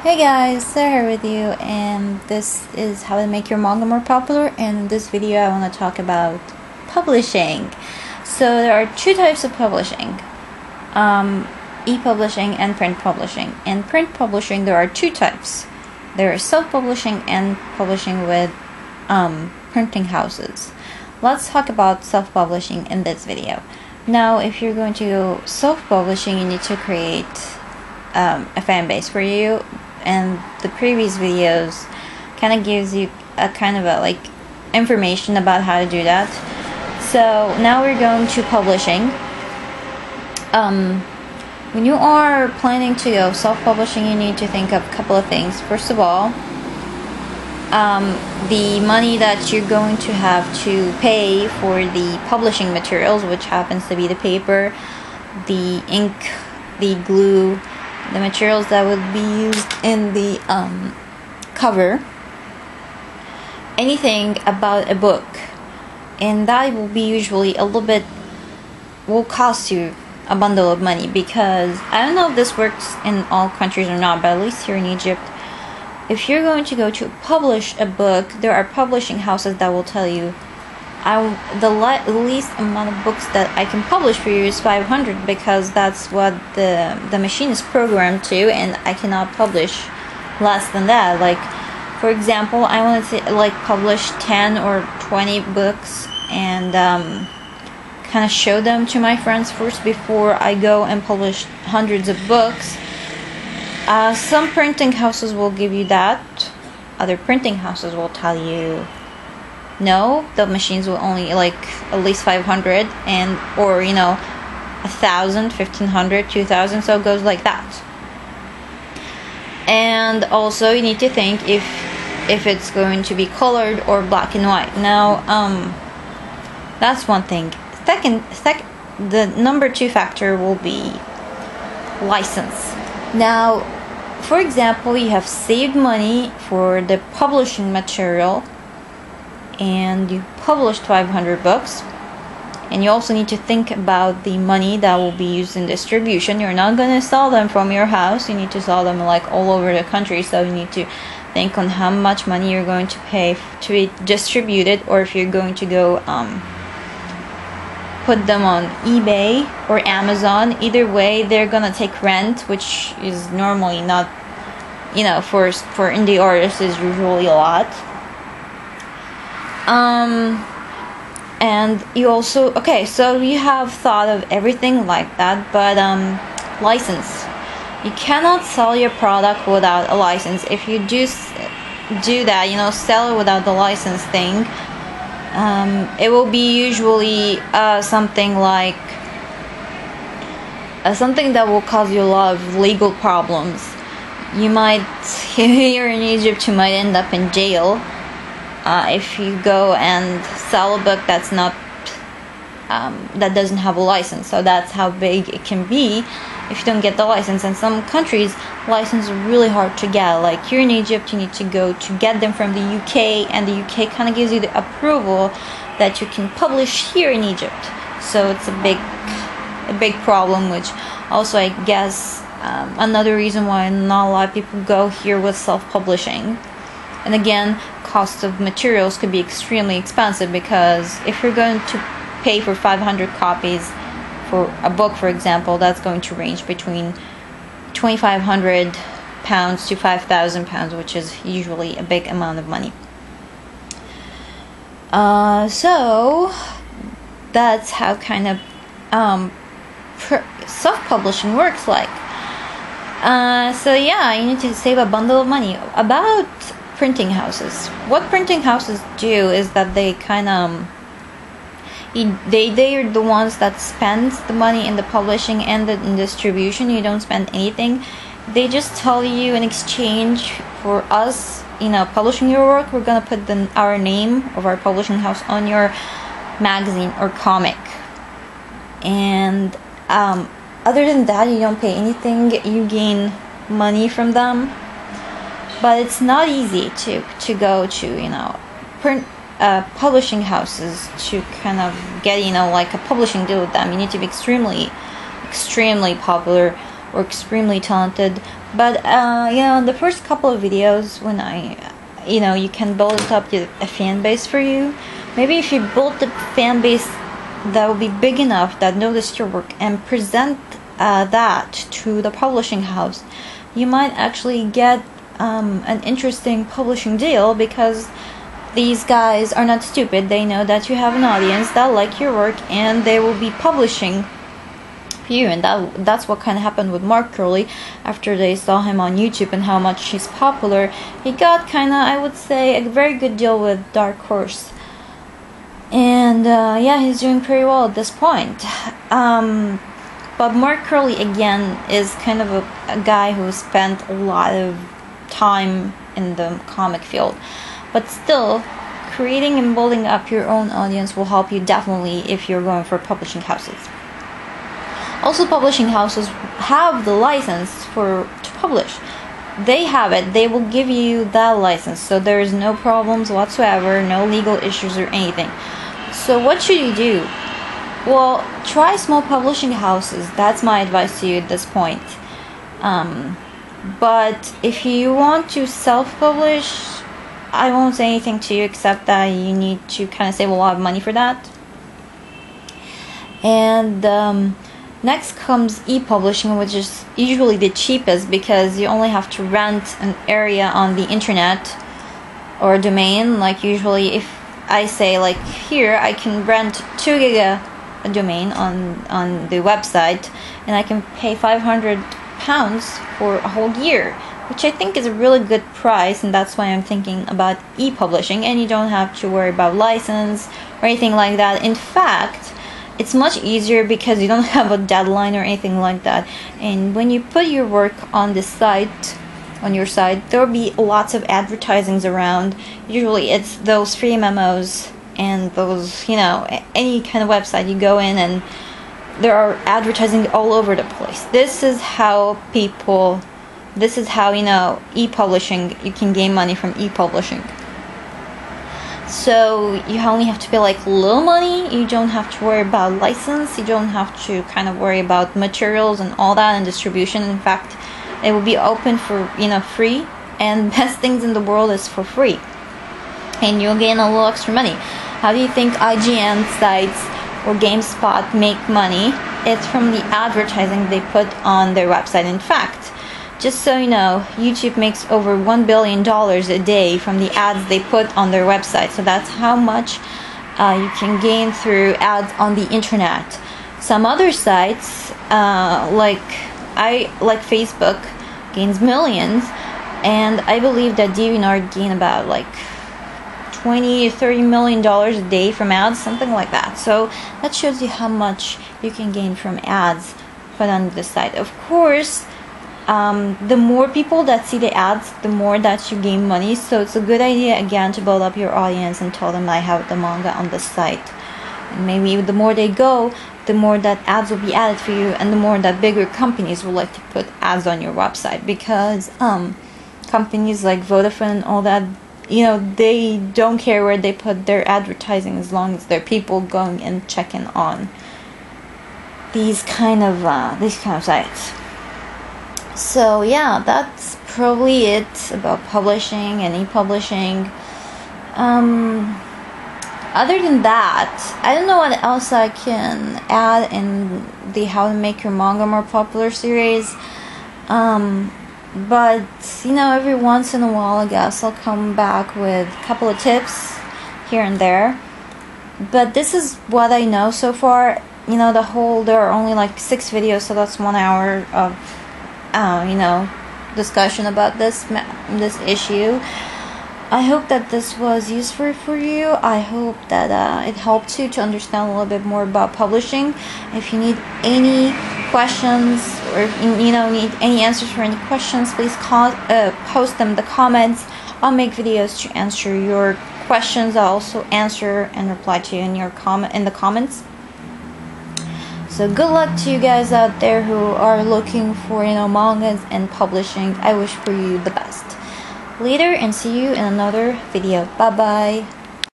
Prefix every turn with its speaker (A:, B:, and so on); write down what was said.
A: Hey guys, Sarah here with you, and this is how to make your manga more popular. And in this video I want to talk about publishing. So there are two types of publishing, e-publishing and print publishing. In print publishing there are two types. There is self-publishing and publishing with printing houses. Let's talk about self-publishing in this video. Now if you're going to go self-publishing, you need to create a fan base for you, and the previous videos kind of gives you a kind of a information about how to do that. So now we're going to publishing. When you are planning to go self-publishing, you need to think of a couple of things. First of all, the money that you're going to have to pay for the publishing materials, which happens to be the paper, the ink, the glue, the materials that would be used in the cover, anything about a book, and that will be usually a little bit, will cost you a bundle of money, because I don't know if this works in all countries or not, but at least here in Egypt, if you're going to go to publish a book, there are publishing houses that will tell you the least amount of books that I can publish for you is 500, because that's what the machine is programmed to, and I cannot publish less than that. Like, for example, I wanted to publish 10 or 20 books and kind of show them to my friends first before I go and publish hundreds of books. Some printing houses will give you that. Other printing houses will tell you no, the machines will only at least 500, and or 1,000, 1,500, 2,000, so it goes like that. And also you need to think if it's going to be colored or black and white. Now that's one thing. Second, the number two factor will be license. Now, for example, you have saved money for the publishing material, and you published 500 books, and you also need to think about the money that will be used in distribution. You're not going to sell them from your house, you need to sell them all over the country, so you need to think on how much money you're going to pay to be distributed, or if you're going to go put them on eBay or Amazon. Either way, they're gonna take rent, which is normally not, for indie artists is usually a lot. And you also, so you have thought of everything like that, but license. You cannot sell your product without a license. If you do that, sell it without the license thing, it will be usually something that will cause you a lot of legal problems. You might, here in Egypt, you might end up in jail if you go and sell a book that's not that doesn't have a license. So that's how big it can be if you don't get the license. In some countries, licenses are really hard to get. Like here in Egypt, you need to go to get them from the UK, and the UK kind of gives you the approval that you can publish here in Egypt. So it's a big problem, which also, I guess, another reason why not a lot of people go here with self-publishing. And again, cost of materials could be extremely expensive, because if you're going to pay for 500 copies for a book, for example, that's going to range between £2,500 to £5,000, which is usually a big amount of money. So that's how kind of self-publishing works like. So yeah, you need to save a bundle of money. About printing houses, what printing houses do is that they kind of they are the ones that spend the money in the publishing and in distribution. You don't spend anything. They just tell you, in exchange for us publishing your work, we're gonna put our name of our publishing house on your magazine or comic, and other than that, you don't pay anything. You gain money from them. But it's not easy to go to print publishing houses to kind of get a publishing deal with them. You need to be extremely popular or extremely talented. But you know, the first couple of videos when you can build up a fan base for you. Maybe if you build the fan base that will be big enough that notice your work and present that to the publishing house, you might actually get an interesting publishing deal, because these guys are not stupid. They know that you have an audience that like your work, and they will be publishing for you. And that's what kind of happened with Mark Curley. After they saw him on YouTube and how much he's popular, he got kind of, I would say, a very good deal with Dark Horse. And yeah, he's doing pretty well at this point. But Mark Curley, again, is kind of a guy who spent a lot of time in the comic field. But still, creating and building up your own audience will help you definitely if you're going for publishing houses. Also, publishing houses have the license to publish. They have it. They will give you that license, so there is no problems whatsoever, no legal issues or anything. So what should you do? Well, try small publishing houses. That's my advice to you at this point. But if you want to self-publish, I won't say anything to you except that you need to kind of save a lot of money for that. And next comes e-publishing, which is usually the cheapest, because you only have to rent an area on the internet or a domain. Like usually, if I say like here, I can rent 2 giga a domain on the website, and I can pay £500 for a whole year, which I think is a really good price, and that's why I'm thinking about e-publishing. And you don't have to worry about license or anything like that. In fact, it's much easier because you don't have a deadline or anything like that. And when you put your work on the site, on your site, there will be lots of advertisings around. Usually it's those free memos and those, any kind of website you go in, and there are advertising all over the place. This is how e-publishing, you can gain money from e-publishing. So you only have to pay like little money. You don't have to worry about license. You don't have to kind of worry about materials and all that and distribution. In fact, it will be open for free, and best things in the world is for free, and you'll gain a little extra money. How do you think IGN sites or GameSpot make money? It's from the advertising they put on their website. In fact, just so you know, YouTube makes over $1 billion a day from the ads they put on their website. So that's how much you can gain through ads on the internet. Some other sites, like Facebook, gains millions, and I believe that DeviantArt gain about like $20 to $30 million a day from ads, something like that. So that shows you how much you can gain from ads put on the site. Of course, the more people that see the ads, the more that you gain money. So it's a good idea, again, to build up your audience and tell them I have the manga on the site. And maybe the more they go, the more that ads will be added for you, and the more that bigger companies will like to put ads on your website, because companies like Vodafone and all that, they don't care where they put their advertising as long as there are people going and checking on these kind of sites. So yeah, that's probably it about publishing and e-publishing. Other than that, I don't know what else I can add in the How to Make Your Manga More Popular series. But every once in a while, I guess I'll come back with a couple of tips here and there. But this is what I know so far. There are only like 6 videos, so that's 1 hour of discussion about this issue. I hope that this was useful for you. I hope that it helped you to understand a little bit more about publishing. If you need any questions, or if you need any answers for any questions, please post them in the comments. I'll make videos to answer your questions. I'll also answer and reply to you in the comments. So good luck to you guys out there who are looking for mangas and publishing. I wish for you the best. Later, and see you in another video. Bye bye.